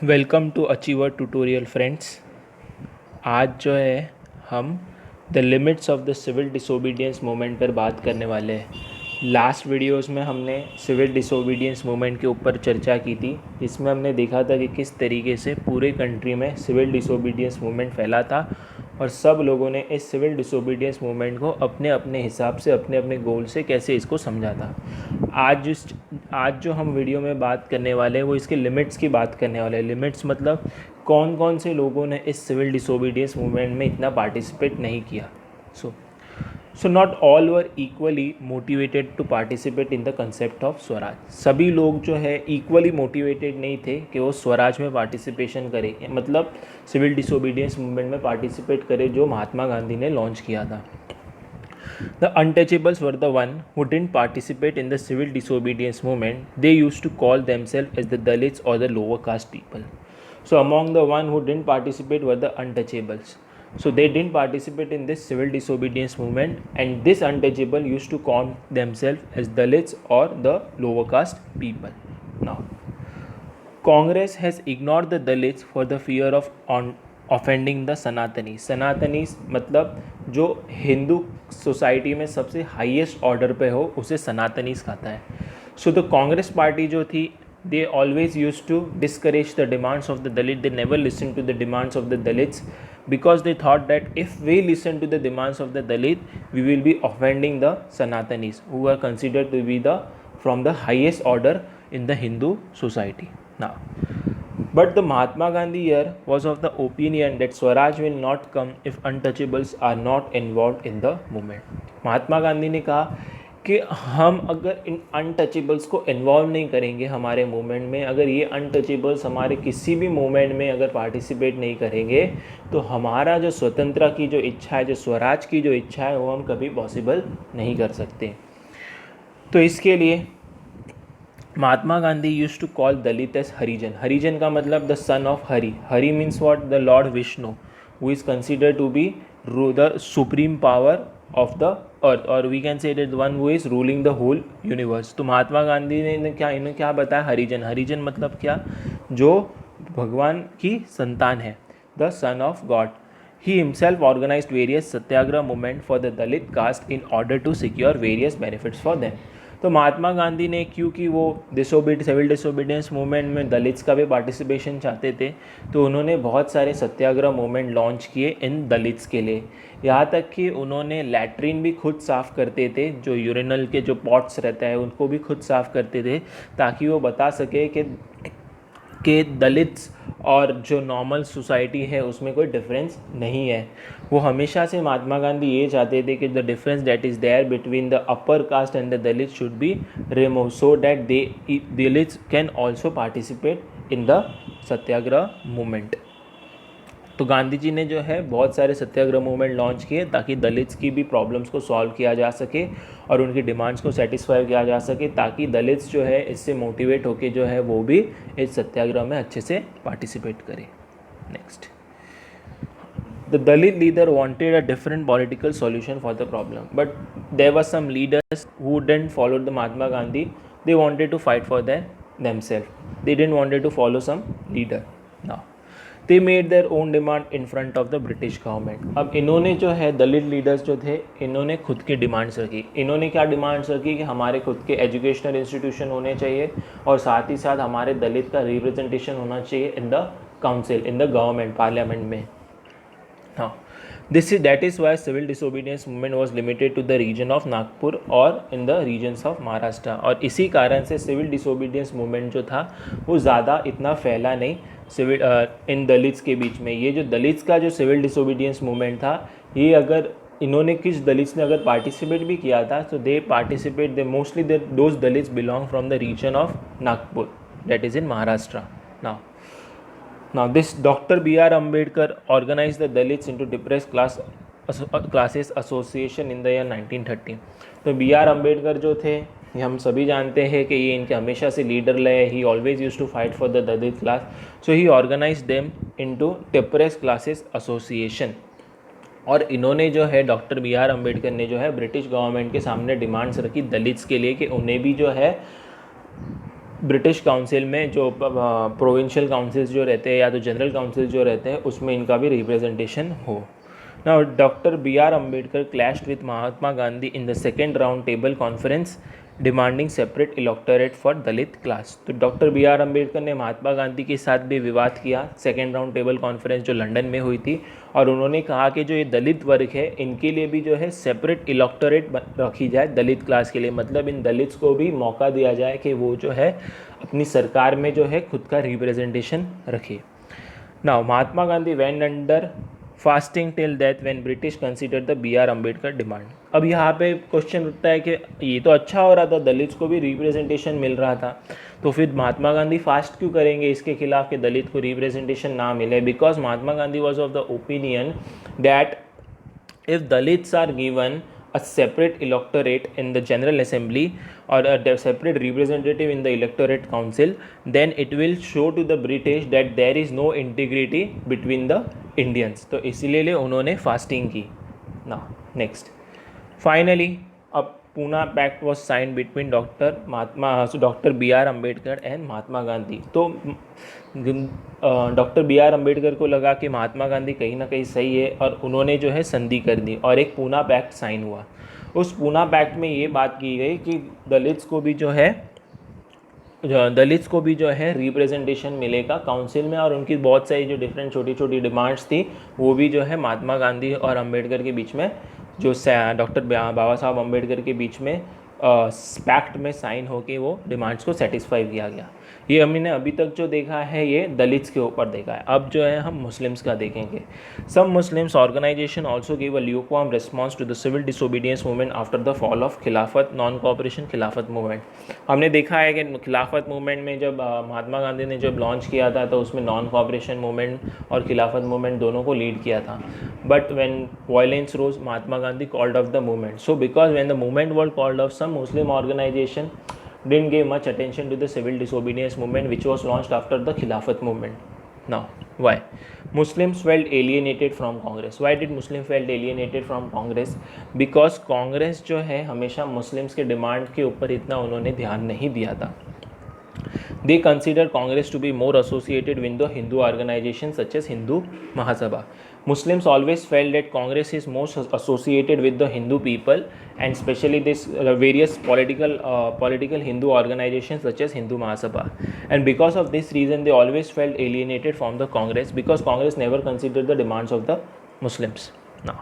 Welcome to achiever tutorial friends. आज जो है हम the limits of the civil disobedience movement पर बात करने वाले हैं। लास्ट वीडियोस में हमने सिविल डिसोबीडियंस मूवमेंट के ऊपर चर्चा की थी, जिसमें हमने देखा था कि किस तरीके से पूरे कंट्री में सिविल डिसोबीडियंस मूवमेंट फैला था और सब लोगों ने इस सिविल डिसोबीडियंस मूवमेंट को अपने अपने हिसाब से अपने अपने गोल से कैसे इसको समझा था। आज जो हम वीडियो में बात करने वाले हैं वो इसके लिमिट्स की बात करने वाले हैं। लिमिट्स मतलब कौन कौन से लोगों ने इस सिविल डिसोबीडियंस मूवमेंट में इतना पार्टिसिपेट नहीं किया। So not all were equally motivated to participate in the concept of swaraj. सभी लोग जो है इक्वली मोटिवेटेड नहीं थे कि वो स्वराज में पार्टिसिपेशन करें, मतलब सिविल डिसोबीडियंस मूवमेंट में पार्टिसिपेट करें जो महात्मा गांधी ने लॉन्च किया था। The untouchables were the one who didn't participate in the civil disobedience movement. They used to call themselves as the Dalits or the lower caste people. So among the one who didn't participate were the untouchables. So they didn't participate in this civil disobedience movement, and this untouchable used to call themselves as Dalits or the lower caste people. Now, Congress has ignored the Dalits for the fear of offending the Sanatanis मतलब जो Hindu society में सबसे highest order पे हो उसे सनातनीस कहता है। So the Congress party जो थी, they always use to discourage the demands of the Dalit. They never listen to the demands of the Dalits because they thought that if we listen to the demands of the Dalit, we will be offending the Sanatanis, who are considered to be from the highest order in the Hindu society. Now, but the Mahatma Gandhi here was of the opinion that Swaraj will not come if untouchables are not involved in the movement. महात्मा गांधी ने कहा कि हम अगर इन untouchables को involve नहीं करेंगे हमारे movement में, अगर ये अनटचेबल्स हमारे किसी भी मूवमेंट में अगर पार्टिसिपेट नहीं करेंगे, तो हमारा जो स्वतंत्रता की जो इच्छा है, जो स्वराज की जो इच्छा है, वो हम कभी पॉसिबल नहीं कर सकते। तो इसके लिए Mahatma Gandhi use to call Dalit as Harijan. Harijan का मतलब the son of Hari. Hari means what? The lord Vishnu, who is considered to be the supreme power of the earth, और we can say it one who is ruling the whole universe. तो महात्मा गांधी ने इन्हें क्या बताया? हरिजन। हरिजन मतलब क्या? जो भगवान की संतान है, the son of God. He himself organized various satyagraha movement for the Dalit caste in order to secure various benefits for them. तो महात्मा गांधी ने, क्योंकि वो सिविल डिसोबीडियंस मूवमेंट में दलित्स का भी पार्टिसिपेशन चाहते थे, तो उन्होंने बहुत सारे सत्याग्रह मूवमेंट लॉन्च किए इन दलित्स के लिए। यहाँ तक कि उन्होंने लैट्रिन भी खुद साफ़ करते थे, जो यूरिनल के जो पॉट्स रहता है उनको भी खुद साफ़ करते थे, ताकि वो बता सके कि दलित्स और जो नॉर्मल सोसाइटी है उसमें कोई डिफरेंस नहीं है। वो हमेशा से महात्मा गांधी ये चाहते थे कि the difference that is there between the upper caste and the Dalit should be remove, so that Dalits can also participate in the satyagraha movement. तो गांधी जी ने जो है बहुत सारे सत्याग्रह मूवमेंट लॉन्च किए ताकि दलित्स की भी प्रॉब्लम्स को सॉल्व किया जा सके और उनकी डिमांड्स को सेटिस्फाई किया जा सके, ताकि दलित्स जो है इससे मोटिवेट होके जो है वो भी इस सत्याग्रह में अच्छे से पार्टिसिपेट करें। Next, the Dalit leader wanted a different political solution for the problem, but there were some leaders who didn't follow the Mahatma Gandhi. They wanted to fight for themselves, they didn't wanted to follow some leader. Now they made their own demand in front of the British government. अब इन्होंने जो है दलित leaders जो थे, इन्होंने खुद की demands रखी। इन्होंने क्या डिमांड्स रखी? कि हमारे खुद के एजुकेशनल इंस्टीट्यूशन होने चाहिए और साथ ही साथ हमारे दलित का रिप्रेजेंटेशन होना चाहिए in the council, in the government, parliament में। हाँ, that is why civil disobedience movement was limited to the region of Nagpur और in the regions of Maharashtra। और इसी कारण से सिविल डिसोबीडियंस मूवमेंट जो था वो ज़्यादा इतना फैला नहीं सिविल इन दलित्स के बीच में। ये जो दलित्स का जो सिविल डिसोबीडियंस मूवमेंट था, ये अगर इन्होंने किस दलित्स ने अगर पार्टिसिपेट भी किया था, तो they mostly those Dalits belong from the region of Nagpur, that is in Maharashtra. Now this Dr. B.R. Ambedkar organized the Dalits into depressed classes association in the year 1930। तो बी आर अम्बेडकर जो थे, ये हम सभी जानते हैं कि ये इनके हमेशा से लीडर रहे। He always use to fight for the Dalit class, so he organize them into depressed classes association. और इन्होंने जो है डॉक्टर बी आर अम्बेडकर ने जो है ब्रिटिश गवर्नमेंट के सामने डिमांड्स रखी दलित्स के लिए कि उन्हें भी जो है ब्रिटिश काउंसिल में जो प्रोविंशियल काउंसिल्स जो रहते हैं या तो जनरल काउंसिल जो रहते हैं उसमें इनका भी रिप्रेजेंटेशन हो। Now doctor B R Ambedkar clashed with Mahatma Gandhi in the second round table conference demanding separate electorate for Dalit class. तो डॉक्टर बी आर अम्बेडकर ने महात्मा गांधी के साथ भी विवाद किया सेकेंड राउंड टेबल कॉन्फ्रेंस जो लंदन में हुई थी, और उन्होंने कहा कि जो ये दलित वर्ग है इनके लिए भी जो है सेपरेट इलेक्टोरेट रखी जाए दलित क्लास के लिए, मतलब इन दलित्स को भी मौका दिया जाए कि वो जो है अपनी सरकार में जो है खुद का रिप्रेजेंटेशन रखे। Now Mahatma Gandhi went under fasting till death when British consider the B R Ambedkar demand. अब यहाँ पे क्वेश्चन उठता है कि ये तो अच्छा हो रहा था, दलित्स को भी रिप्रेजेंटेशन मिल रहा था, तो फिर महात्मा गांधी फास्ट क्यों करेंगे इसके खिलाफ कि दलित को रिप्रेजेंटेशन ना मिले? Because Mahatma Gandhi was of the opinion that if Dalits are given a separate electorate in the General Assembly or a separate representative in the electorate council, then it will show to the British that there is no integrity between the Indians. तो इसीलिए उन्होंने fasting की ना। Next finally अब Poona pact was signed between doctor B R Ambedkar and Mahatma Gandhi. तो doctor B R Ambedkar को लगा कि महात्मा गांधी कहीं ना कहीं सही है और उन्होंने जो है संधि कर दी और एक पूना पैक्ट साइन हुआ। उस पूना पैक्ट में ये बात की गई कि दलित्स को भी जो है रिप्रेजेंटेशन मिलेगा काउंसिल में, और उनकी बहुत सारी जो डिफरेंट छोटी छोटी डिमांड्स थी वो भी जो है महात्मा गांधी और अम्बेडकर के बीच में, जो डॉक्टर बाबा साहब अम्बेडकर के बीच में पैक्ट में साइन होके वो डिमांड्स को सेटिस्फाई किया गया। ये हमने अभी तक जो देखा है ये दलित्स के ऊपर देखा है। अब जो है हम मुस्लिम्स का देखेंगे। Some Muslims organisation also give a lukewarm response to the civil disobedience movement after the fall of Khilafat non cooperation Khilafat movement. हमने देखा है कि खिलाफत मूवमेंट में जब महात्मा गांधी ने जब लॉन्च किया था तो उसमें नॉन कोऑपरेशन मूवमेंट और खिलाफत मूवमेंट दोनों को लीड किया था, but when violence rose Mahatma Gandhi called off the movement. So because when the movement was called off, some Muslim organization didn't give much attention to the civil disobedience movement which was launched after the Khilafat movement. Now, why? Muslims felt alienated from Congress. Why did Muslims felt alienated from Congress? Because Congress जो है हमेशा Muslims के demand के ऊपर इतना उन्होंने ध्यान नहीं दिया था। They consider Congress to be more associated with the Hindu organizations such as Hindu Mahasabha. Muslims always felt that Congress is most associated with the Hindu people, and especially this various political Hindu organizations such as Hindu Mahasabha. And because of this reason, they always felt alienated from the Congress because Congress never considered the demands of the Muslims. Now,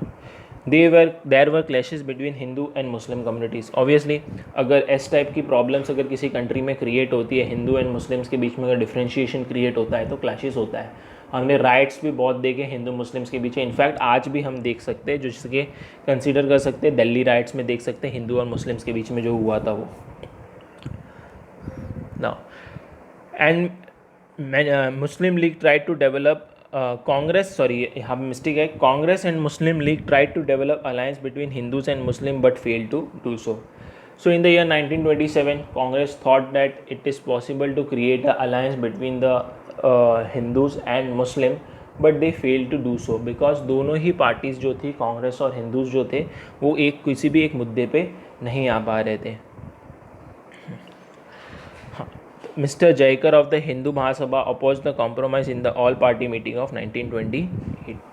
there were clashes between Hindu and Muslim communities. Obviously, अगर इस type की problems अगर किसी country में create होती है, Hindu and Muslims के बीच में अगर डिफ्रेंशिएशन क्रिएट होता है तो क्लैशेस होता है। हमने राइट्स भी बहुत देखे हिंदू मुस्लिम्स के बीच। इनफैक्ट आज भी हम देख सकते हैं, जिसके कंसीडर कर सकते हैं दिल्ली राइट्स में देख सकते हैं हिंदू और मुस्लिम्स के बीच में जो हुआ था वो। Now and Muslim League tried to develop यहाँ मिस्टेक है, Congress and Muslim League tried to develop alliance between Hindus and Muslim but failed to do so. So in the year 1927, Congress thought that it is possible to create an alliance between the Hindus and Muslim, but they failed to do so because दोनों ही parties जो थी, कांग्रेस और Hindus जो थे, वो किसी भी एक मुद्दे पे नहीं आ पा रहे थे. Mister Jaykar of the Hindu Mahasabha oppose the compromise in the all party meeting of 1928.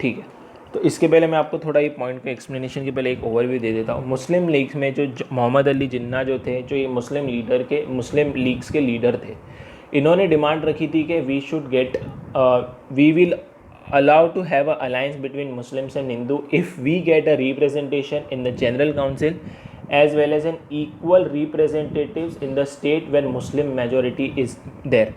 ठीक है, तो इसके पहले मैं आपको थोड़ा ये पॉइंट का एक्सप्लेनेशन के पहले एक ओवरव्यू दे देता हूँ. मुस्लिम लीग में जो मोहम्मद अली जिन्ना जो थे, जो ये मुस्लिम लीग्स के लीडर थे, इन्होंने डिमांड रखी थी कि we will allow to have a alliance between Muslims and Hindu if we get a representation in the General Council as well as an equal representatives in the state where Muslim majority is there.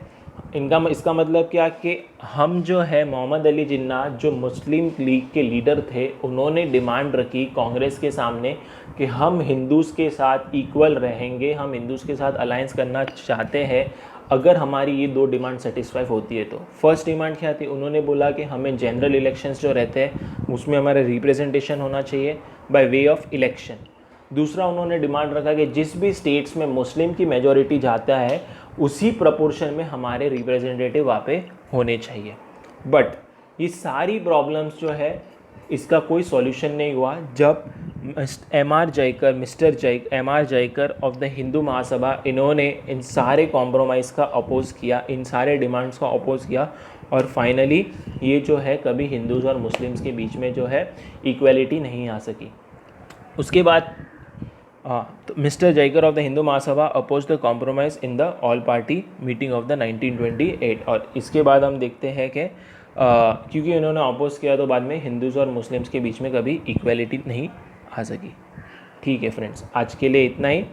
इसका मतलब क्या कि हम जो है मोहम्मद अली जिन्ना जो मुस्लिम league के leader थे, उन्होंने डिमांड रखी कांग्रेस के सामने कि हम हिंदूज़ के साथ इक्वल रहेंगे, हम हिंदूज़ के साथ अलायंस करना चाहते हैं अगर हमारी ये दो डिमांड सेटिस्फाई होती है. तो फर्स्ट डिमांड क्या थी, उन्होंने बोला कि हमें जनरल इलेक्शंस जो रहते हैं उसमें हमारा रिप्रेजेंटेशन होना चाहिए बाय वे ऑफ इलेक्शन. दूसरा उन्होंने डिमांड रखा कि जिस भी स्टेट्स में मुस्लिम की मेजॉरिटी जाता है उसी प्रपोर्शन में हमारे रिप्रेजेंटेटिव वहाँ पे होने चाहिए. बट ये सारी प्रॉब्लम्स जो है इसका कोई सॉल्यूशन नहीं हुआ जब M R Jayakar of the Hindu Mahasabha, इन्होंने इन सारे कॉम्प्रोमाइज़ का अपोज़ किया, इन सारे डिमांड्स का अपोज़ किया, और फाइनली ये जो है कभी हिंदूज़ और मुस्लिम्स के बीच में जो है इक्वलिटी नहीं आ सकी। उसके बाद तो mister Jaykar of the Hindu Mahasabha oppose the compromise in the all party meeting of the 1928। और इसके बाद हम देखते हैं कि क्योंकि इन्होंने अपोज किया तो बाद में हिंदूज़ और मुस्लिम्स के बीच में कभी इक्वलिटी नहीं आ सकी। ठीक है फ्रेंड्स, आज के लिए इतना ही।